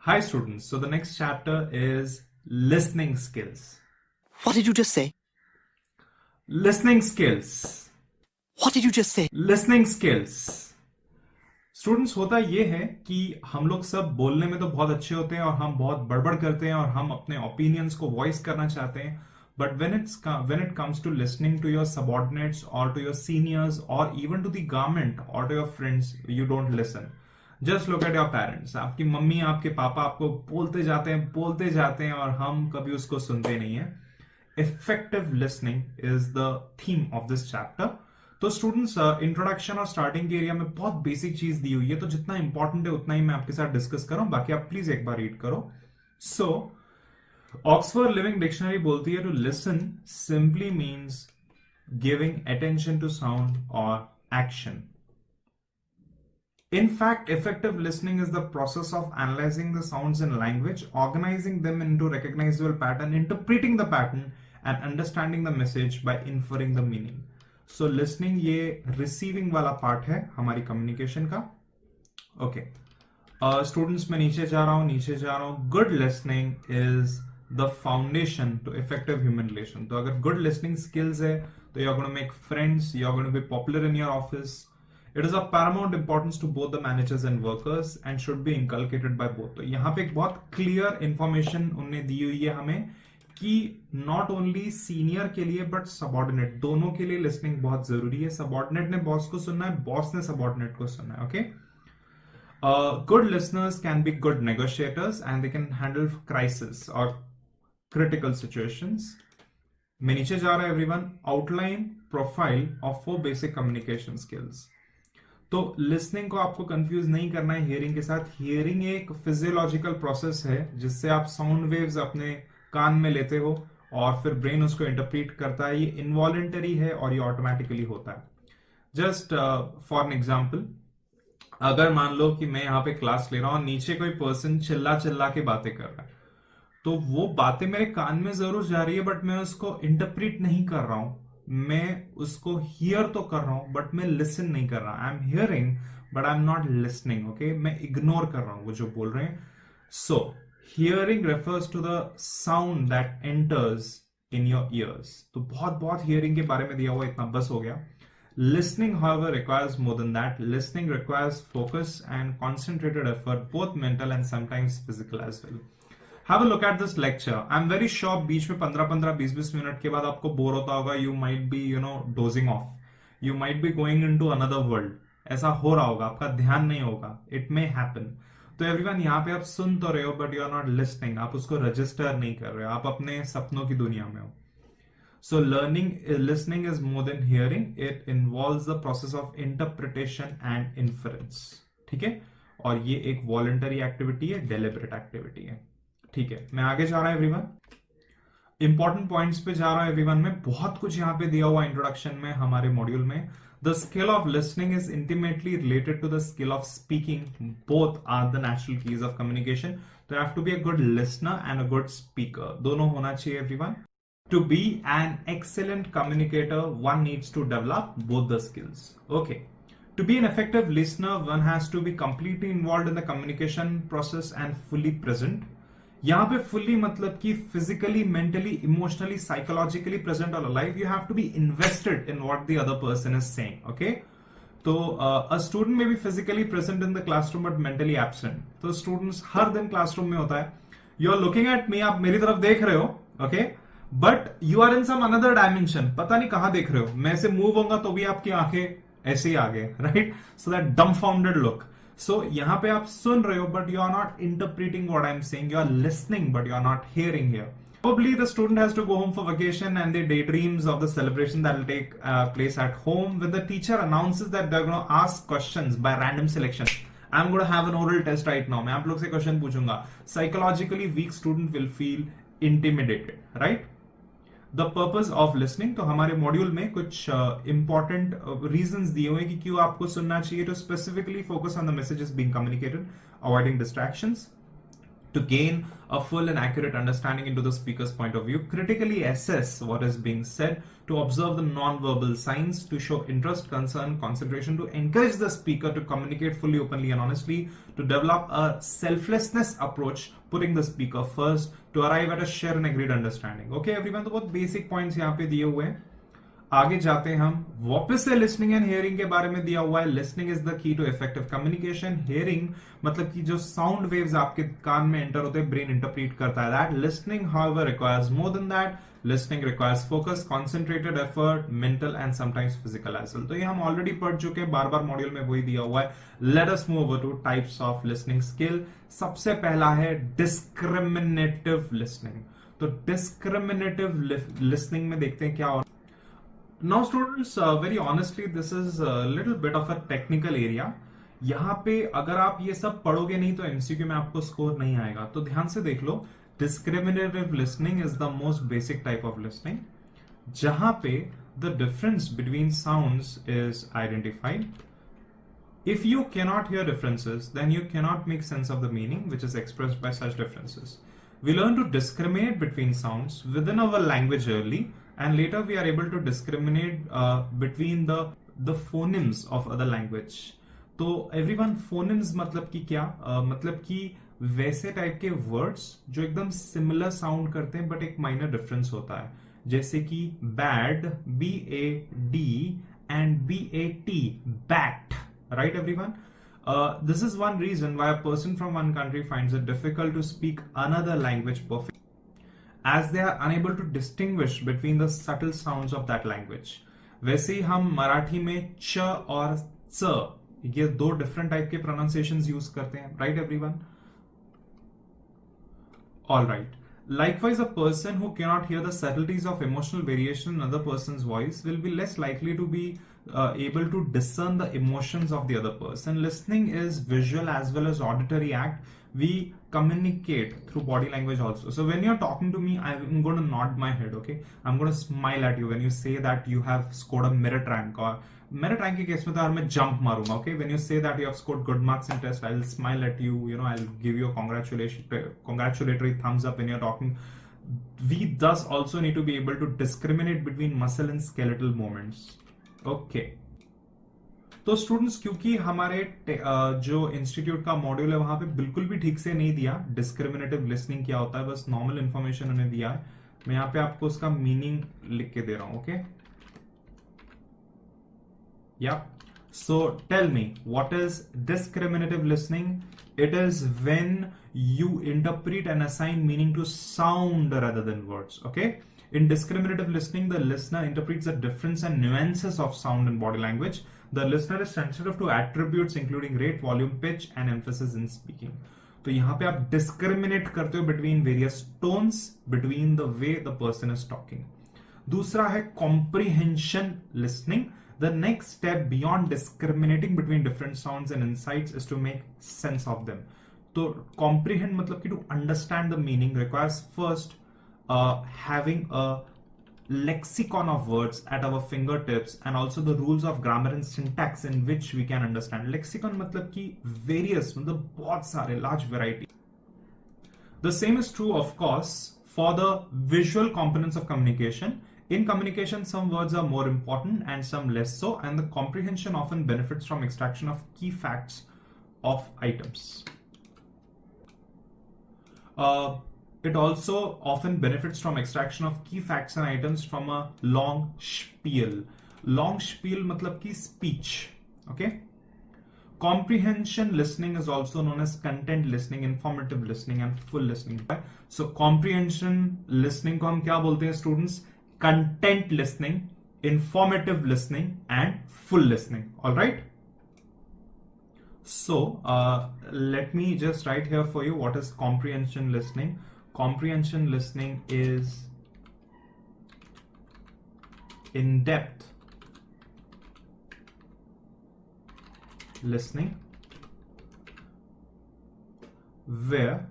Hi students, so the next chapter is listening skills. What did you just say? Listening skills. What did you just say? Listening skills. Students, होता ये है कि हम लोग सब बोलने में तो बहुत अच्छे होते हैं और हम बहुत बड़बड़ करते हैं और हम अपने ओपिनियंस को वॉइस करना चाहते हैं, but when it comes to listening to your subordinates or to your seniors or even to the government or to your friends, you don't listen. Just look at your parents. आपकी mummy आपके पापा आपको बोलते जाते हैं और हम कभी उसको सुनते नहीं है. Effective listening is the theme of this chapter. तो स्टूडेंट्स, इंट्रोडक्शन और स्टार्टिंग के एरिया में बहुत बेसिक चीज दी हुई है, तो जितना इंपॉर्टेंट है उतना ही मैं आपके साथ डिस्कस कर रहा हूं. बाकी आप प्लीज एक बार रीड करो. सो ऑक्सफोर्ड लिविंग डिक्शनरी बोलती है to listen simply means giving attention to sound और action. In fact, effective listening is the process of analyzing the sounds in language, organizing them into recognizable pattern, interpreting the pattern, and understanding the message by inferring the meaning. So, listening ये receiving वाला part है हमारी communication का. Okay. Students, मैं नीचे जा रहा हूँ. Good listening is the foundation to effective human relation. तो अगर good listening skills है, तो you're going to make friends, you're going to be popular in your office. It is of paramount importance to both the managers and workers and should be inculcated by both. तो यहाँ पे एक बहुत clear information उन्होंने दी हुई है हमें कि not only senior के लिए but subordinate दोनों के लिए listening बहुत जरूरी है. Subordinate ने boss को सुनना है, boss ने subordinate को सुनना है. Okay? Good listeners can be good negotiators and they can handle crisis or critical situations. मैं नीचे जा रहा है everyone. Outline profile of 4 basic communication skills. तो लिसनिंग को आपको कंफ्यूज नहीं करना है हियरिंग के साथ. हियरिंग एक फिजियोलॉजिकल प्रोसेस है जिससे आप साउंड वेव्स अपने कान में लेते हो और फिर ब्रेन उसको इंटरप्रीट करता है. ये इनवॉलेंटरी है और ये ऑटोमेटिकली होता है. जस्ट फॉर एन एग्जांपल, अगर मान लो कि मैं यहाँ पे क्लास ले रहा हूं, नीचे कोई पर्सन चिल्ला चिल्ला के बातें कर रहा है, तो वो बातें मेरे कान में जरूर जा रही है बट मैं उसको इंटरप्रीट नहीं कर रहा हूं. मैं उसको हियर तो कर रहा हूं बट मैं लिसन नहीं कर रहा. I am hearing but I am not listening. Okay, मैं इग्नोर कर रहा हूं वो जो बोल रहे हैं. So hearing refers to the sound that enters in your ears. तो बहुत हियरिंग के बारे में दिया हुआ, इतना बस हो गया. Listening, however, requires more than that. Listening requires focus and concentrated effort, both mental and sometimes physical as well. Have a look at this lecture. I'm very sure बीच में 15-15, 20-20 मिनट के बाद आपको बोर होता होगा. You might be, dozing off. You might be going into another world. ऐसा हो रहा होगा, आपका ध्यान नहीं होगा. It may happen. तो एवरीवन, यहाँ पे आप सुन तो रहे हो but you are not listening. आप उसको रजिस्टर नहीं कर रहे हो, आप अपने सपनों की दुनिया में हो. So listening is more than hearing. It involves the process of interpretation and inference. ठीक है, और ये एक voluntary activity है, deliberate activity है. ठीक है, मैं आगे जा रहा हूं एवरीवन. इंपॉर्टेंट पॉइंट्स पे जा रहा हूं एवरीवन. में बहुत कुछ यहाँ पे दिया हुआ इंट्रोडक्शन में हमारे मॉड्यूल में. The skill of listening is intimately related to the skill of speaking. Both are the natural keys of communication. तो you have to be a good listener and a good speaker. दोनों होना चाहिए everyone. To be an excellent communicator, one needs to develop both the skills. Okay. To be an effective listener, one has to be completely involved in the communication process and fully present. यहाँ पे fully मतलब कि physically, mentally, emotionally, psychologically present or alive. You have to be invested in what the other person is saying. Okay. तो a student may be physically present in the classroom but mentally absent. तो students हर दिन classroom में होता है. You are looking at me, आप मेरी तरफ देख रहे हो. Okay. But you are in some another dimension. पता नहीं कहां देख रहे हो. मैं से मूव होगा तो भी आपकी आंखें ऐसे ही आगे, right? So that dumbfounded look. So यहां पे आप सुन रहे हो but you are not interpreting what I am saying. You are listening but you are not hearing here. Probably the student has to go home for vacation and they daydreams of the celebration that will take place at home when the teacher announces that they're going to ask questions by random selection. I'm going to have an oral test right now. मैं आप लोग से question पूछूंगा. Psychologically weak student will feel intimidated, right? The purpose of listening. तो हमारे module में कुछ important reasons दिए हुए कि क्यों आपको सुनना चाहिए. To specifically focus on the messages being communicated, avoiding distractions, to gain a full and accurate understanding into the speaker's point of view, critically assess what is being said, to observe the non-verbal signs, to show interest, concern, concentration, to encourage the speaker to communicate fully, openly and honestly, to develop a selflessness approach, putting the speaker first, to arrive at a shared and agreed understanding. Okay everyone, तो बहुत basic points यहाँ पे दिए हुए हैं. आगे जाते हैं हम. वापस से लिसनिंग एंड हियरिंग के बारे में दिया हुआ है. Listening is the key to effective communication. Hearing मतलब कि जो साउंड वेव्स आपके कान में एंटर होते हैं, ब्रेन इंटरप्रेट करता है that. Listening however requires more than that. Listening requires focus, concentrated effort, mental and sometimes physical as well. तो ये हम ऑलरेडी पढ़ चुके हैं, बार बार मॉड्यूल में वही दिया हुआ है. Let us move over two types of listening skill. सबसे पहला है डिस्क्रिमिनेटिव लिसनिंग. तो डिस्क्रिमिनेटिव लिसनिंग में देखते हैं क्या हो. Now students, very honestly, this is a little bit of a technical area. यहाँ पे अगर आप ये सब पढ़ोगे नहीं तो एमसीक्यू में आपको स्कोर नहीं आएगा. तो ध्यान से देख लो. Discriminative listening is the most basic type of listening, जहां पे the difference between sounds is identified. If you cannot hear differences, then you cannot make sense of the meaning which is expressed by such differences. We learn to discriminate between sounds within our language early, and later we are able to discriminate between the phonemes of other language. तो everyone, phonemes मतलब कि क्या, मतलब कि वैसे type के words जो एकदम सिमिलर साउंड करते हैं बट एक माइनर डिफरेंस होता है, जैसे कि bad, BAD and BAT, bat, right everyone? This is one reason why a person from one country finds it difficult to speak another language perfectly, as they are unable to distinguish between the subtle sounds of that language. वैसे ही हम मराठी में च और च, ये दो different type के pronunciations use करते हैं, right everyone? All right. Likewise, a person who cannot hear the subtleties of emotional variation in another person's voice will be less likely to be able to discern the emotions of the other person. Listening is visual as well as auditory act. We communicate through body language also. So when you're talking to me, I'm going to nod my head, okay? I'm going to smile at you when you say that you have scored a merit rank, or merit rank के case में तो यार मैं jump मारूंगा, okay? When you say that you have scored good marks in test, I'll smile at you, you know, I'll give you a congratulatory thumbs up when you're talking. We thus also need to be able to discriminate between muscle and skeletal movements, okay? तो students, क्योंकि हमारे जो institute का module है वहां पे बिल्कुल भी ठीक से नहीं दिया डिस्क्रिमिनेटिव लिसनिंग क्या होता है, बस नॉर्मल इंफॉर्मेशन उन्हें दिया है. मैं यहाँ पे आपको उसका मीनिंग लिख के दे रहा हूं, ओके? या so tell me, what is discriminative listening? It is when you interpret and assign meaning to sound rather than words, okay? In discriminative listening, the listener interprets the difference and nuances of sound and body language. The listener is sensitive to attributes including rate, volume, pitch and emphasis in speaking. तो यहाँ पे आप discriminate करते हो between various tones, between the way the person is talking. दूसरा है comprehension listening. The next step beyond discriminating between different sounds and insights is to make sense of them. तो comprehend मतलब कि to understand the meaning requires first having a lexicon of words at our fingertips and also the rules of grammar and syntax in which we can understand. Lexicon मतलब कि various, मतलब बहुत सारे, large variety. The same is true of course for the visual components of communication. In communication, some words are more important and some less so, and the comprehension often benefits from extraction of key facts of items. It also often benefits from extraction of key facts and items from a long spiel. Long spiel मतलब कि speech, okay? Comprehension listening is also known as content listening, informative listening and full listening. So comprehension listening को हम क्या बोलते हैं students? Content listening, informative listening and full listening. All right? So let me just write here for you what is comprehension listening. Comprehension listening is in-depth listening where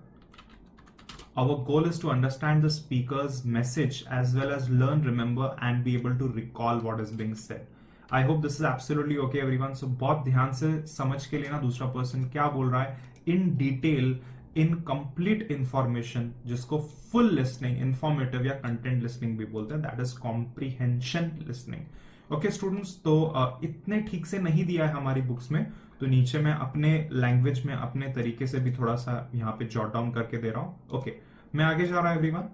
our goal is to understand the speaker's message as well as learn, remember and be able to recall what is being said. I hope this is absolutely okay everyone. So बहुत ध्यान से समझ के लेना दूसरा person क्या बोल रहा है in detail इनकम्प्लीट इंफॉर्मेशन, जिसको फुल लिसनिंग, इंफॉर्मेटिव या कंटेंट लिसनिंग भी बोलते हैं, that is comprehension listening. Okay students, तो इतने ठीक से नहीं दिया है हमारी बुक्स में, तो नीचे मैं अपने लैंग्वेज में अपने तरीके से भी थोड़ा सा यहाँ पे जॉट डाउन करके दे रहा हूं। ओके, मैं आगे जा रहा हूं everyone.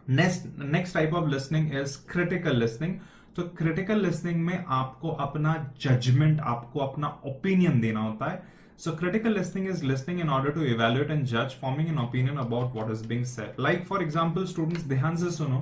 Next type of listening is critical listening. तो क्रिटिकल लिसनिंग में आपको अपना जजमेंट, आपको अपना ओपिनियन देना होता है। So critical listening is listening in order to evaluate and judge, forming an opinion about what is being said. Like for example, students ध्यान से सुनो,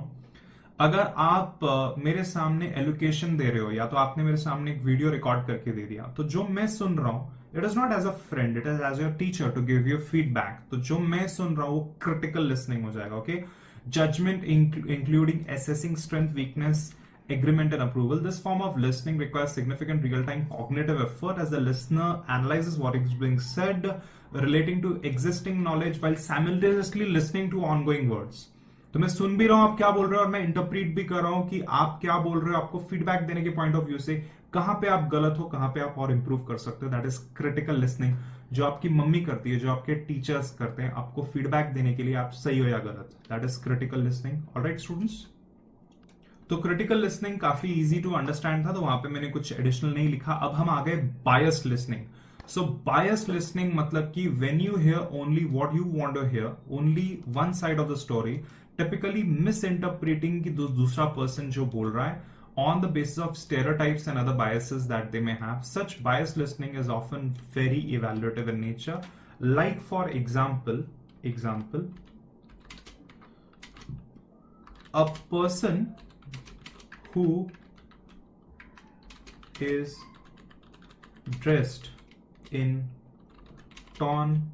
अगर आप मेरे सामने एलोकेशन दे रहे हो या तो आपने मेरे सामने एक वीडियो रिकॉर्ड करके दे दिया, तो जो मैं सुन रहा हूं, it is not as a friend, it is as your teacher to give you feedback. तो जो मैं सुन रहा हूं वो क्रिटिकल लिसनिंग हो जाएगा। Okay, judgment including assessing strength, weakness, agreement and approval. This form of listening requires significant real-time cognitive effort as the listener analyzes what is being said relating to existing knowledge while simultaneously listening to ongoing words. तो मैं सुन भी रहा हूं आप क्या बोल रहे हो और मैं इंटरप्रीट भी कर रहा हूं कि आप क्या बोल रहे हो, आपको फीडबैक देने के पॉइंट ऑफ व्यू से कहां पे आप गलत हो, कहां पे आप और इंप्रूव कर सकते हो। दैट इज क्रिटिकल लिसनिंग, जो आपकी मम्मी करती है, जो आपके टीचर्स करते हैं, आपको फीडबैक देने के लिए आप सही हो या गलत। That is critical listening. Alright students, तो क्रिटिकल लिसनिंग काफी इजी टू अंडरस्टैंड था, तो वहां पे मैंने कुछ एडिशनल नहीं लिखा। अब हम आ गए बायस लिसनिंग। सो बायस लिसनिंग मतलब कि when you hear only what you want to hear, only one side of the story, typically miss interpreting की दूसरा पर्सन जो बोल रहा है on the basis of stereotypes and other biases that they may have. Such biased listening is often very evaluative in nature. Like for example, a person who is dressed in torn,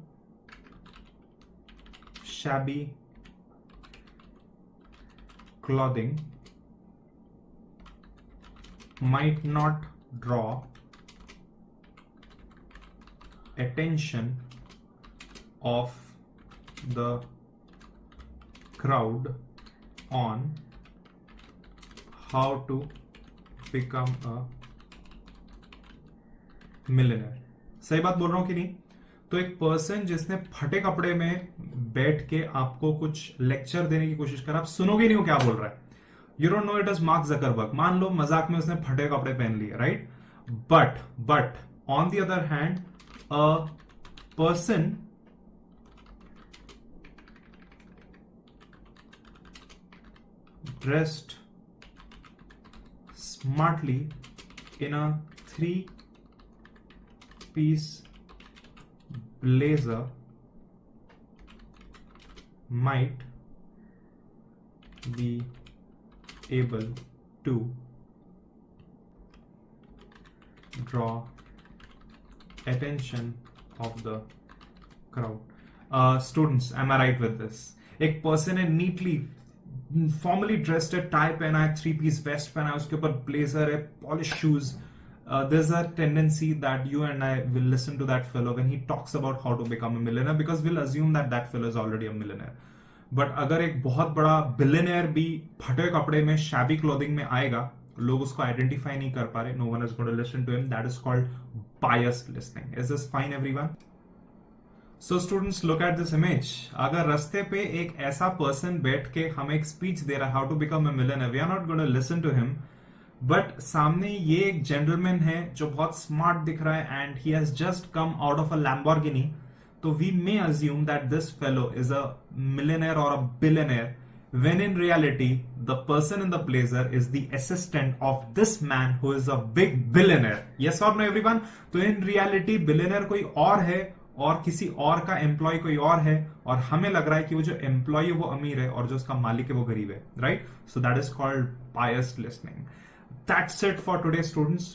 shabby clothing might not draw attention of the crowd on how to become a millionaire. सही बात बोल रहा हूं कि नहीं? तो एक person जिसने फटे कपड़े में बैठ के आपको कुछ लेक्चर देने की कोशिश कर, आप सुनोगे नहीं वो क्या बोल रहा है। You don't know it is mark Zuckerberg, मान लो मजाक में उसने फटे कपड़े पहन लिए, right? But on the other hand a person dressed smartly in a 3-piece blazer might be able to draw attention of the crowd. Students, am I right with this? एक person है नीटली फॉर्मली ड्रेस्ड है, tie पहना है, 3-piece waste पहना है, उसके ऊपर blazer है, polish shoes, there's a tendency that you and I will listen to that fellow when he talks about how to become a millionaire, because we'll assume that that fellow is already a millionaire. But अगर एक बहुत बड़ा billionaire भी फटे कपड़े में, shabby clothing में आएगा, लोग उसको आइडेंटिफाई नहीं कर पा रहे, no one is going to listen to him, that is called biased listening. Is this fine everyone? So students, look at this image. अगर रास्ते पे एक ऐसा पर्सन बैठ के हमें एक स्पीच दे रहा है, how to become a millionaire, we are not going to listen to him, but सामने ये एक जेंटलमैन है जो बहुत स्मार्ट दिख रहा है and he has just come out of a Lamborghini, तो we may assume that this fellow is a millionaire or a billionaire, when in reality the person in the blazer is the assistant of this man who is a big billionaire. Yes or no everyone? तो in reality billionaire कोई और है और किसी और का employ कोई और है, और हमें लग रहा है कि वो जो एम्प्लॉय है वो अमीर है और जो उसका मालिक है वो गरीब है, right? So that is called biased listening. That's it for today, students.